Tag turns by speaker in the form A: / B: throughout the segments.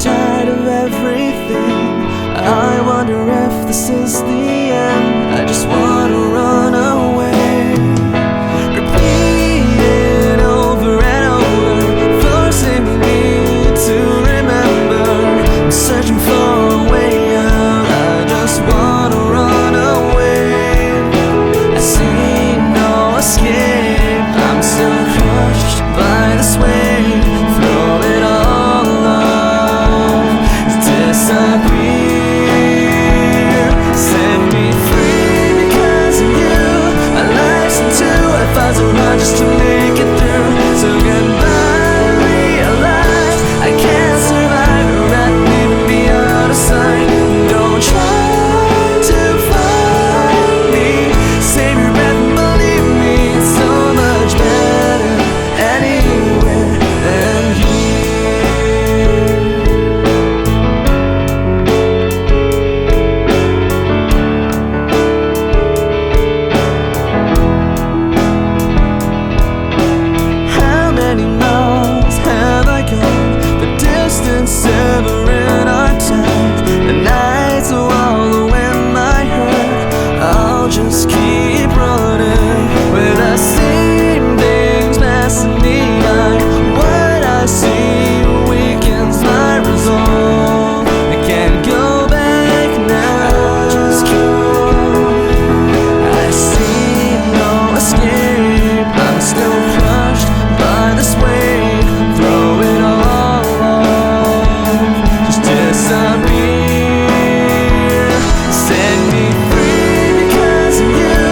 A: tired of everything. I wonder if this is the end. I just wanna run away, repeating over and over, forcing me to remember. I'm searching for a way out. I just wanna run away. I see no escape. I'm still crushed by this wave. Throw it all off, disappear. Set me free because of you. My life's in two. If I was run just to make it through. So goodbye, realize I can't survive. Right, leaving me out of sight. Don't try to find me. Save your breath and believe me. It's so much better anywhere than here. How many miles have I gone? The distance severing our ties. The nights swallow in my hurt. I'll just keep running with the same things passing me by. What I see weakens my resolve. I can't go back now. Just keep going. I see no escape. I'm still crushed by this wave. Throw it all off, just disappear. Set me free because of you.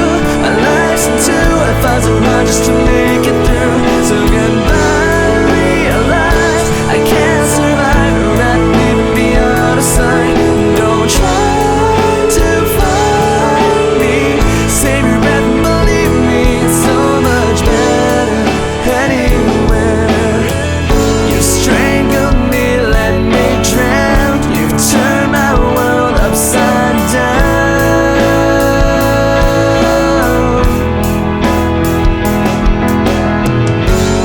A: My life's in two. If I was a run just to make it through. So goodbye, realize I can't survive. Right, leaving me out of sight. Don't try to find me. Save your breath and believe me. It's so much better anywhere. You strangled me, let me drown. You've turned my world upside down.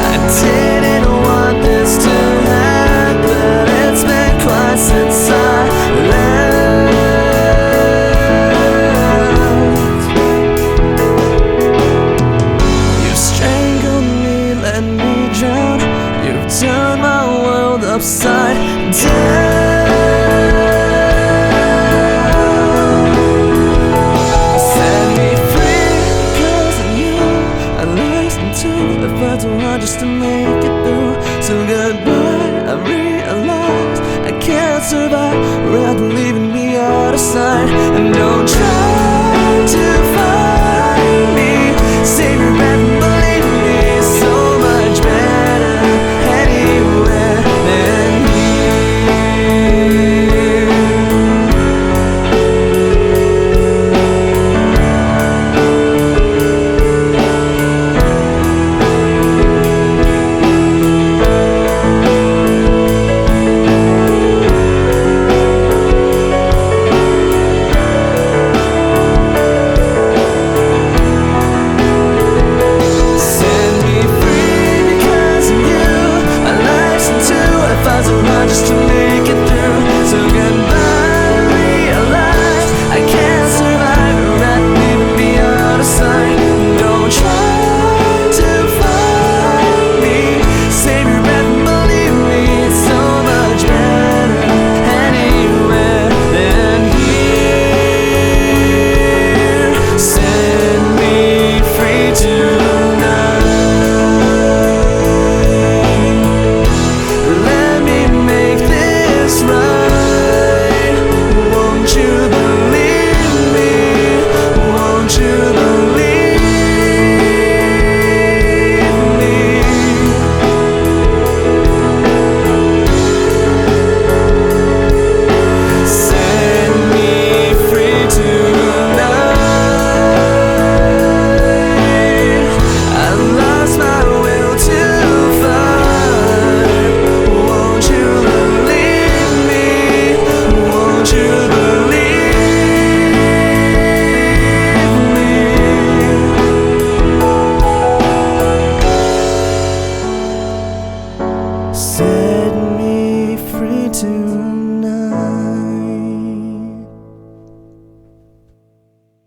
A: I didn't want this to happen. It's been quite since I left. You strangled me, let me drown. You've turned my world upside down. Set me free because of you. I listened to the birds were hard just to make it through. So goodbye, I realize I can't survive. Rather leaving me out of sight. And don't try